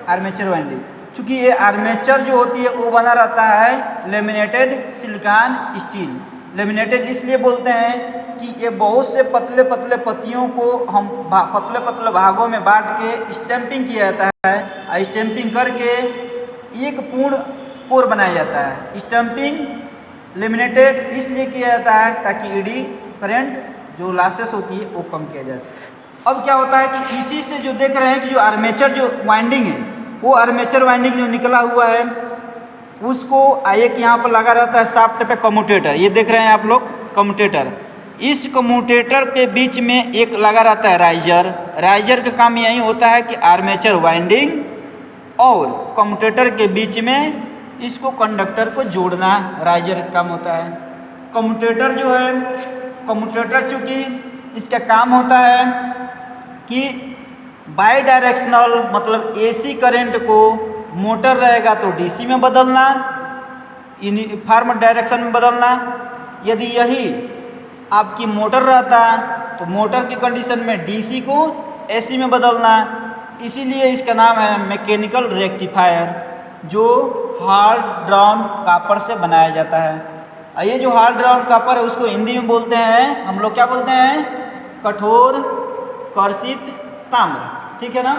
Armature winding. क्योंकि ये armature जो होती है वो बना रहता है लेमिनेटेड सिलिकॉन स्टील। लेमिनेटेड इसलिए बोलते हैं कि ये बहुत से पतले पतले पत्तियों को हम पतले पतले भागों में बांट के स्टैंपिंग किया जाता है। स्टैंपिंग करके एक पूर्ण कोर बनाया जाता है। स्टैंपिंग लेमिनेटेड इसलिए किया जाता है ताकि ईडी करंट जो लॉसेस होती है वो कम किया जा सके। अब क्या होता है कि इसी से जो देख रहे हैं कि जो आर्मेचर जो वाइंडिंग है वो आर्मेचर वाइंडिंग जो निकला हुआ है उसको एक यहाँ पर लगा रहता है शाफ्ट पे कम्यूटेटर। ये देख रहे हैं आप लोग कम्यूटेटर। इस कम्यूटेटर के बीच में एक लगा रहता है राइजर। राइजर का काम यही होता है कि आर्मेचर वाइंडिंग और कम्यूटेटर के बीच में इसको कंडक्टर को जोड़ना राइजर का काम होता है। कम्यूटेटर जो है कम्यूटेटर चूँकि इसका काम होता है कि बाई डायरेक्शनल मतलब एसी करंट को मोटर रहेगा तो डीसी में बदलना, यूनिफॉर्म डायरेक्शन में बदलना। यदि यही आपकी मोटर रहता तो मोटर की कंडीशन में डीसी को एसी में बदलना। इसीलिए इसका नाम है मैकेनिकल रेक्टिफायर जो हार्ड ड्राउन कॉपर से बनाया जाता है। ये जो हार्ड ड्राउन कॉपर है उसको हिंदी में बोलते हैं हम लोग क्या बोलते हैं, कठोर कर्षित ताम्र, ठीक है ना।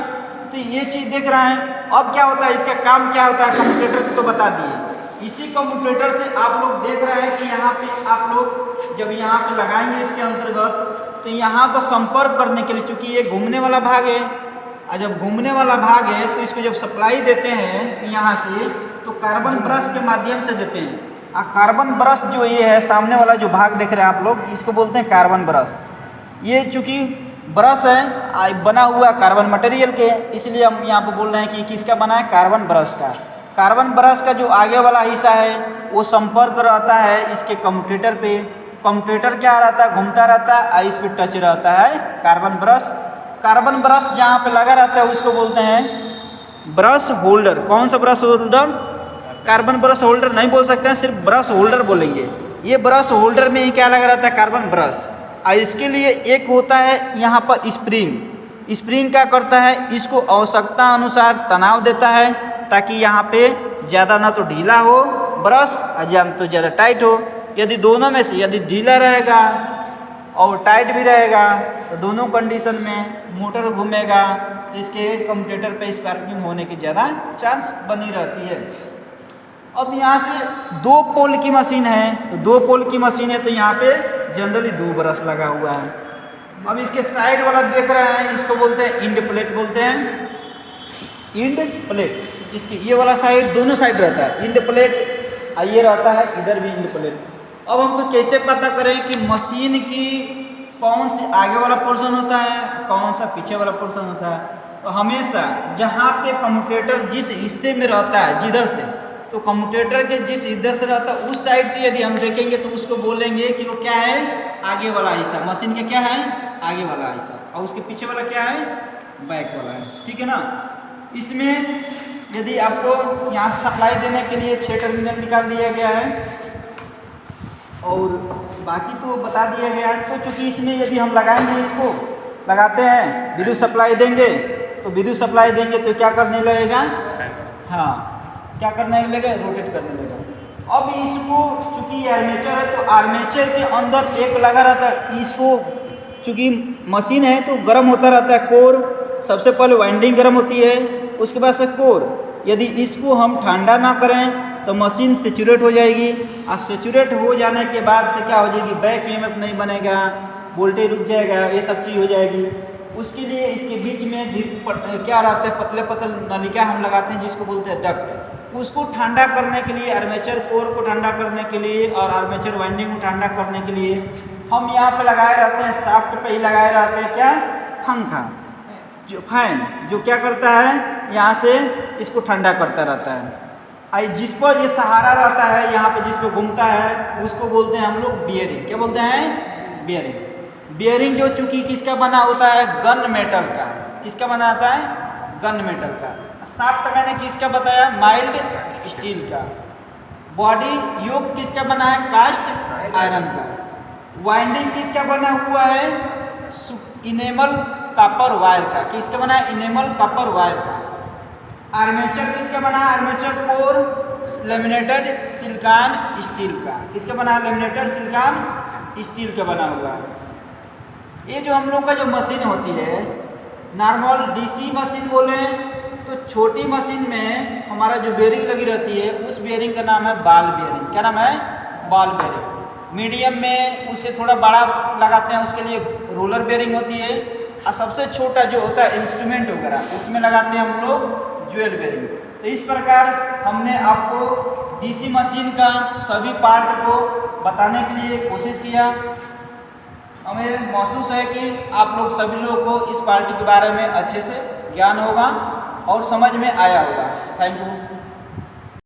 तो ये चीज़ देख रहे हैं। अब क्या होता है, इसका काम क्या होता है कम्यूटेटर तो बता दिए। इसी कम्यूटेटर से आप लोग देख रहे हैं कि यहाँ पे आप लोग जब यहाँ पे लगाएंगे इसके अंतर्गत तो यहाँ पर संपर्क करने के लिए, चूँकि ये घूमने वाला भाग है और जब घूमने वाला भाग है तो इसको जब सप्लाई देते हैं यहाँ से तो कार्बन ब्रश के माध्यम से देते हैं। कार्बन ब्रश जो ये है सामने वाला जो भाग देख रहे हैं आप लोग इसको बोलते हैं कार्बन ब्रश। ये चूँकि ब्रश है बना हुआ कार्बन मटेरियल के, इसलिए हम यहाँ पे बोल रहे हैं कि किसका बना है, कार्बन ब्रश का। कार्बन ब्रश का जो आगे वाला हिस्सा है वो संपर्क रहता है इसके कम्यूटेटर पे। कम्यूटेटर क्या रहता है, घूमता रहता है, इस पे टच रहता है कार्बन ब्रश। कार्बन ब्रश जहाँ पे लगा रहता है उसको बोलते हैं ब्रश होल्डर। कौन सा brush holder, carbon brush holder नहीं बोल सकते हैं, सिर्फ ब्रश होल्डर बोलेंगे। ये ब्रश होल्डर में ही क्या लगा रहता है, कार्बन ब्रश। इसके लिए एक होता है यहाँ पर स्प्रिंग। स्प्रिंग क्या करता है, इसको आवश्यकता अनुसार तनाव देता है ताकि यहाँ पे ज़्यादा ना तो ढीला हो ब्रश और या तो ज़्यादा टाइट हो। यदि दोनों में से यदि ढीला रहेगा और टाइट भी रहेगा तो दोनों कंडीशन में मोटर घूमेगा तो इसके कम्यूटेटर पे स्पार्किंग होने की ज़्यादा चांस बनी रहती है। अब यहाँ से 2 पोल की मशीन है तो 2 पोल की मशीन है तो यहाँ पे जनरली 2 ब्रश लगा हुआ है। अब इसके साइड वाला देख रहे हैं इसको बोलते हैं इंड प्लेट बोलते हैं, इंड प्लेट। इसकी ये वाला साइड दोनों साइड रहता है इंड प्लेट, ये रहता है इधर भी इंड प्लेट। अब हमको कैसे पता करें कि मशीन की कौन सी आगे वाला पोर्शन होता है कौन सा पीछे वाला पोर्शन होता है। तो हमेशा जहाँ पे कम्यूटेटर जिस हिस्से में रहता है जिधर से, तो कम्यूटेटर के जिस इधर से रहता है उस साइड से यदि हम देखेंगे तो उसको बोलेंगे कि वो क्या है, आगे वाला हिस्सा। मशीन के क्या है, आगे वाला हिस्सा, और उसके पीछे वाला क्या है, बैक वाला है, ठीक है ना। इसमें यदि आपको यहाँ सप्लाई देने के लिए 6 टर्मिनल निकाल दिया गया है और बाकी तो बता दिया गया है। तो चूँकि इसमें यदि हम लगाएंगे, इसको लगाते हैं विद्युत सप्लाई देंगे तो विद्युत सप्लाई देंगे तो क्या करने लगेगा, हाँ क्या करने लगेगा, रोटेट करने लगेगा। अब इसको चूँकि आर्मेचर है तो आर्मेचर के अंदर एक लगा रहता है, इसको चूँकि मशीन है तो गर्म होता रहता है कोर। सबसे पहले वाइंडिंग गर्म होती है उसके बाद से कोर। यदि इसको हम ठंडा ना करें तो मशीन सेचुरेट हो जाएगी और सेचुरेट हो जाने के बाद से क्या हो जाएगी, बैक ईएमएफ नहीं बनेगा, वोल्टेज रुक जाएगा, ये सब चीज़ हो जाएगी। उसके लिए इसके बीच में क्या रहता है, पतले पतले नलिका हम लगाते हैं जिसको बोलते हैं डक्ट। उसको ठंडा करने के लिए, आर्मेचर कोर को ठंडा करने के लिए और आर्मेचर वाइंडिंग को ठंडा करने के लिए हम यहाँ पे लगाए रहते हैं, शाफ्ट पे ही लगाए रहते हैं क्या, पंखा जो फैन, जो क्या करता है यहाँ से इसको ठंडा करता रहता है। जिस पर ये सहारा रहता है यहाँ पे जिस पे घूमता है उसको बोलते हैं हम लोग बियरिंग। क्या बोलते हैं, बियरिंग। बियरिंग जो चूँकि किसका बना होता है, गन मेटल का। किसका बना होता है, गन मेटल का। शाफ्ट मैंने किसका बताया, माइल्ड स्टील का। बॉडी योक किसका बना है, कास्ट आयरन का। वाइंडिंग किसका बना हुआ है, इनेमल कॉपर वायर का। किसका बना है, इनेमल कॉपर वायर का। आर्मेचर किसका बना है? Armature core laminated silicon steel का। किसका बना है? लेमिनेटेड सिलिकॉन स्टील का बना हुआ है। ये जो हम लोग का जो मशीन होती है, नॉर्मल डीसी मशीन बोले तो छोटी मशीन में हमारा जो बेयरिंग लगी रहती है उस बेयरिंग का नाम है बॉल बेयरिंग। क्या नाम है? Ball bearing. मीडियम में उससे थोड़ा बड़ा लगाते हैं, उसके लिए रोलर बेयरिंग होती है। और सबसे छोटा जो होता है इंस्ट्रूमेंट वगैरह, उसमें लगाते हैं हम लोग ज्वेल बेयरिंग। तो इस प्रकार हमने आपको डीसी मशीन का सभी पार्ट को बताने के लिए कोशिश किया। हमें महसूस है कि आप लोग सभी लोगों को इस पार्टी के बारे में अच्छे से ज्ञान होगा और समझ में आया होगा। Thank you.